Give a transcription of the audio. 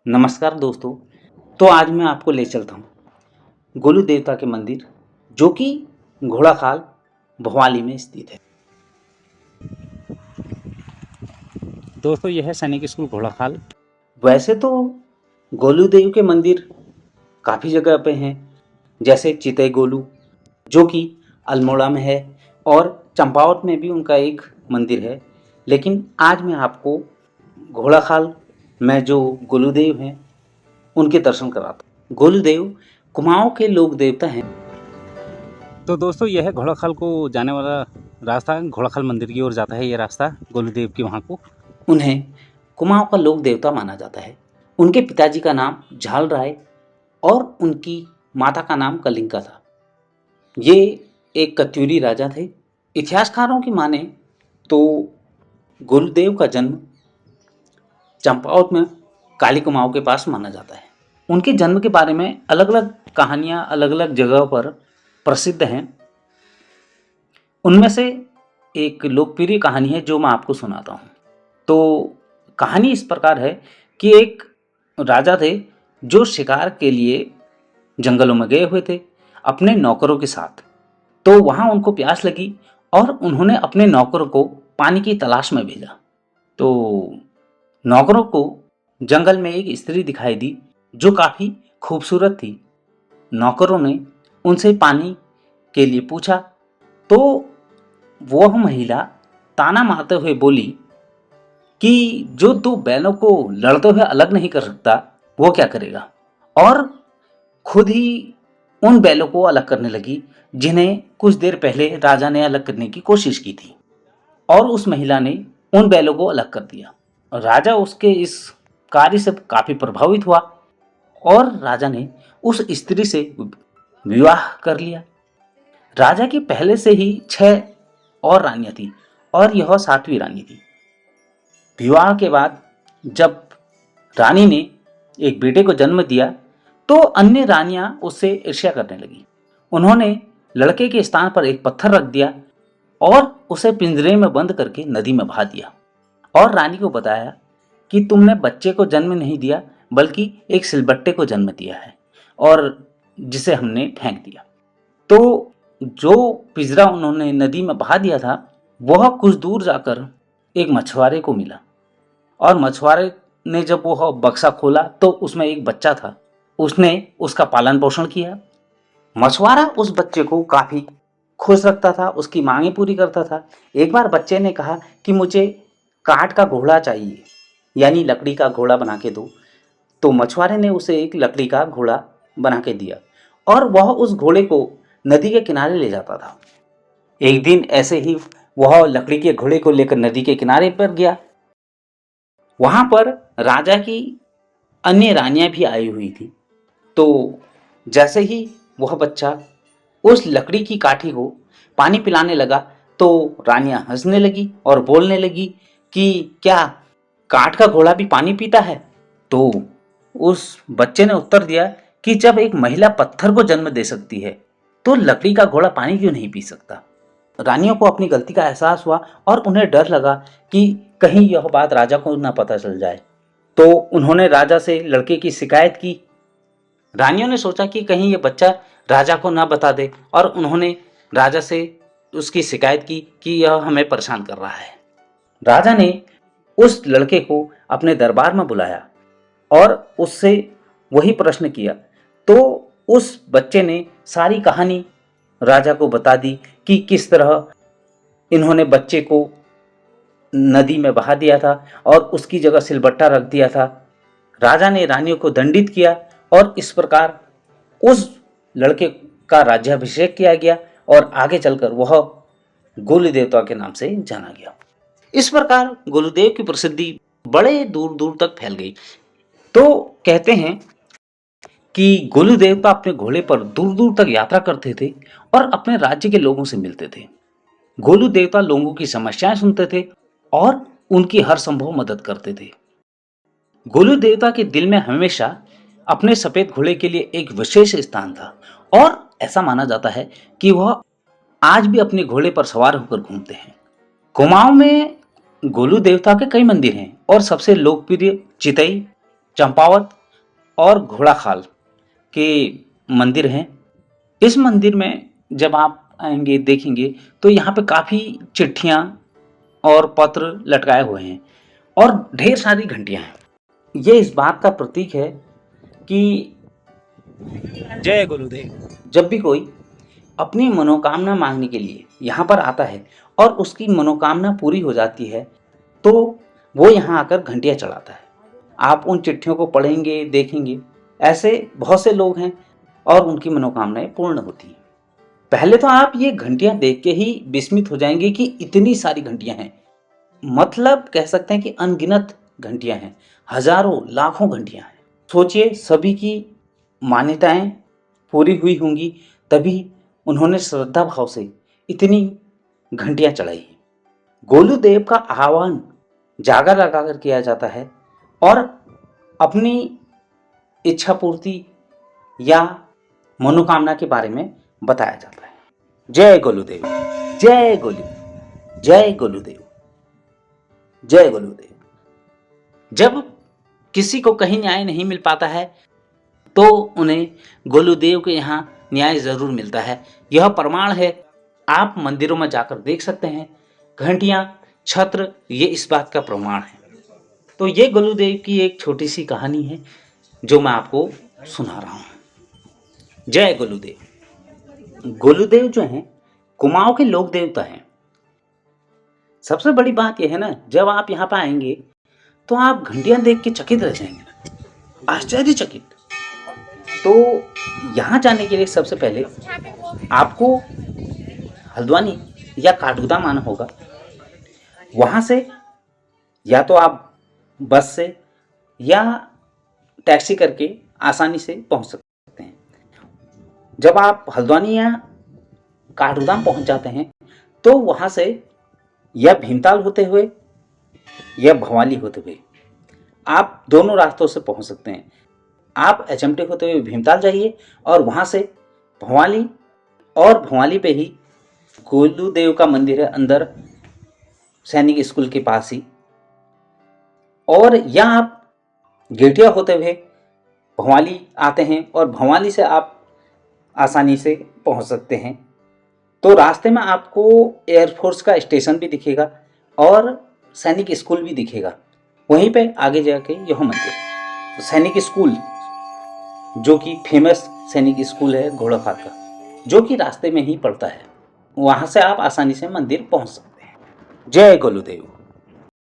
नमस्कार दोस्तों। तो आज मैं आपको ले चलता हूँ गोलू देवता के मंदिर, जो कि घोड़ाखाल भवाली में स्थित है। दोस्तों, यह है सैनिक स्कूल घोड़ाखाल। वैसे तो गोलू देव के मंदिर काफ़ी जगह पे हैं, जैसे चितई गोलू, जो कि अल्मोड़ा में है, और चंपावत में भी उनका एक मंदिर है। लेकिन आज मैं आपको घोड़ाखाल में जो गोलूदेव हैं उनके दर्शन कराता हूँ। गोलूदेव कुमाऊं के लोक देवता हैं। तो दोस्तों, यह है घोड़ाखाल को जाने वाला रास्ता। घोड़ाखाल मंदिर की ओर जाता है ये रास्ता गोलूदेव की वहाँ को। उन्हें कुमाऊं का लोक देवता माना जाता है। उनके पिताजी का नाम झाल राय और उनकी माता का नाम कलिंगा था। ये एक कत्यूरी राजा थे। इतिहासकारों की माने तो गोलूदेव का जन्म चंपावत में काली कुमाऊं के पास माना जाता है। उनके जन्म के बारे में अलग अलग कहानियाँ अलग अलग जगहों पर प्रसिद्ध हैं। उनमें से एक लोकप्रिय कहानी है जो मैं आपको सुनाता हूँ। तो कहानी इस प्रकार है कि एक राजा थे जो शिकार के लिए जंगलों में गए हुए थे अपने नौकरों के साथ। तो वहाँ उनको प्यास लगी और उन्होंने अपने नौकरों को पानी की तलाश में भेजा। तो नौकरों को जंगल में एक स्त्री दिखाई दी जो काफ़ी खूबसूरत थी। नौकरों ने उनसे पानी के लिए पूछा तो वह महिला ताना मारते हुए बोली कि जो दो बैलों को लड़ते हुए अलग नहीं कर सकता वो क्या करेगा, और खुद ही उन बैलों को अलग करने लगी जिन्हें कुछ देर पहले राजा ने अलग करने की कोशिश की थी। और उस महिला ने उन बैलों को अलग कर दिया। राजा उसके इस कार्य से काफ़ी प्रभावित हुआ और राजा ने उस स्त्री से विवाह कर लिया। राजा की पहले से ही 6 और रानियां थी और यह 7वीं रानी थी। विवाह के बाद जब रानी ने एक बेटे को जन्म दिया तो अन्य रानियां उससे ईर्ष्या करने लगी। उन्होंने लड़के के स्थान पर एक पत्थर रख दिया और उसे पिंजरे में बंद करके नदी में बहा दिया और रानी को बताया कि तुमने बच्चे को जन्म नहीं दिया बल्कि एक सिलबट्टे को जन्म दिया है और जिसे हमने फेंक दिया। तो जो पिंजरा उन्होंने नदी में बहा दिया था वह कुछ दूर जाकर एक मछुआरे को मिला और मछुआरे ने जब वह बक्सा खोला तो उसमें एक बच्चा था। उसने उसका पालन पोषण किया। मछुआरा उस बच्चे को काफ़ी खुश रखता था, उसकी मांगें पूरी करता था। एक बार बच्चे ने कहा कि मुझे काठ का घोड़ा चाहिए, यानी लकड़ी का घोड़ा बना के दो। तो मछुआरे ने उसे एक लकड़ी का घोड़ा बना के दिया और वह उस घोड़े को नदी के किनारे ले जाता था। एक दिन ऐसे ही वह लकड़ी के घोड़े को लेकर नदी के किनारे पर गया। वहां पर राजा की अन्य रानियां भी आई हुई थी। तो जैसे ही वह बच्चा उस लकड़ी की काठी को पानी पिलाने लगा तो रानियां हंसने लगी और बोलने लगी कि क्या काठ का घोड़ा भी पानी पीता है। तो उस बच्चे ने उत्तर दिया कि जब एक महिला पत्थर को जन्म दे सकती है तो लकड़ी का घोड़ा पानी क्यों नहीं पी सकता। रानियों को अपनी गलती का एहसास हुआ और उन्हें डर लगा कि कहीं यह बात राजा को ना पता चल जाए। तो उन्होंने राजा से लड़के की शिकायत की। रानियों ने सोचा कि कहीं ये बच्चा राजा को ना बता दे और उन्होंने राजा से उसकी शिकायत की कि यह हमें परेशान कर रहा है। राजा ने उस लड़के को अपने दरबार में बुलाया और उससे वही प्रश्न किया। तो उस बच्चे ने सारी कहानी राजा को बता दी कि किस तरह इन्होंने बच्चे को नदी में बहा दिया था और उसकी जगह सिलबट्टा रख दिया था। राजा ने रानियों को दंडित किया और इस प्रकार उस लड़के का राज्याभिषेक किया गया और आगे चलकर वह गोलू देवता के नाम से जाना गया। इस प्रकार गोलूदेव की प्रसिद्धि बड़े दूर दूर तक फैल गई। तो कहते हैं कि गोलू देवता अपने घोड़े पर दूर दूर तक यात्रा करते थे और अपने राज्य के लोगों से मिलते थे। गोलू देवता लोगों की समस्याएं सुनते थे और उनकी हर संभव मदद करते थे। गोलू देवता के दिल में हमेशा अपने सफेद घोड़े के लिए एक विशेष स्थान था और ऐसा माना जाता है कि वह आज भी अपने घोड़े पर सवार होकर घूमते हैं। कुमाऊं में गोलू देवता के कई मंदिर हैं और सबसे लोकप्रिय चितई चंपावत और घोड़ाखाल के मंदिर हैं। इस मंदिर में जब आप आएंगे देखेंगे तो यहाँ पे काफ़ी चिट्ठियाँ और पत्र लटकाए हुए हैं और ढेर सारी घंटियाँ हैं। ये इस बात का प्रतीक है कि जय गुरुदेव। जब भी कोई अपनी मनोकामना मांगने के लिए यहाँ पर आता है और उसकी मनोकामना पूरी हो जाती है तो वो यहाँ आकर घंटियाँ चढ़ाता है। आप उन चिट्ठियों को पढ़ेंगे देखेंगे, ऐसे बहुत से लोग हैं और उनकी मनोकामनाएं पूर्ण होती हैं। पहले तो आप ये घंटियाँ देख के ही विस्मित हो जाएंगे कि इतनी सारी घंटियाँ हैं। मतलब कह सकते हैं कि अनगिनत घंटियाँ हैं, हजारों लाखों घंटियाँ हैं। सोचिए सभी की मान्यताएं पूरी हुई होंगी तभी उन्होंने श्रद्धा भाव से इतनी घंटियां चढ़ाई हैं। गोलू देव का आह्वान जागर लगाकर किया जाता है और अपनी इच्छा पूर्ति या मनोकामना के बारे में बताया जाता है। जय गोलूदेव, जय गोलू, जय गोलूदेव, जय गोलूदेव। जब किसी को कहीं न्याय नहीं मिल पाता है तो उन्हें गोलूदेव के यहाँ न्याय जरूर मिलता है। यह प्रमाण है, आप मंदिरों में जाकर देख सकते हैं। घंटियां, छत्र, ये इस बात का प्रमाण है। तो ये गोलूदेव की एक छोटी सी कहानी है जो मैं आपको सुना रहा हूँ। जय गोलूदेव। गोलूदेव जो हैं कुमाऊं के लोक देवता हैं। सबसे बड़ी बात यह है ना, जब आप यहाँ पर आएंगे तो आप घंटियां देख के चकित रह जाएंगे, आश्चर्यचकित। तो यहाँ जाने के लिए सबसे पहले आपको हल्द्वानी या काठगोदाम आना होगा। वहाँ से या तो आप बस से या टैक्सी करके आसानी से पहुँच सकते हैं। जब आप हल्द्वानी या काठगोदाम पहुँच जाते हैं तो वहाँ से या भीमताल होते हुए या भवाली होते हुए आप दोनों रास्तों से पहुँच सकते हैं। आप एचएमटी होते हुए भीमताल जाइए और वहाँ से भवाली, और भवाली पे ही गोलूदेव का मंदिर है अंदर सैनिक स्कूल के पास ही। और या आप गेटिया होते हुए भवाली आते हैं और भवाली से आप आसानी से पहुंच सकते हैं। तो रास्ते में आपको एयरफोर्स का स्टेशन भी दिखेगा और सैनिक स्कूल भी दिखेगा। वहीं पे आगे जाके यह मंदिर सैनिक स्कूल, जो कि फेमस सैनिक स्कूल है घोड़ाखाल का, जो कि रास्ते में ही पड़ता है। वहाँ से आप आसानी से मंदिर पहुँच सकते हैं। जय गोलूदेव।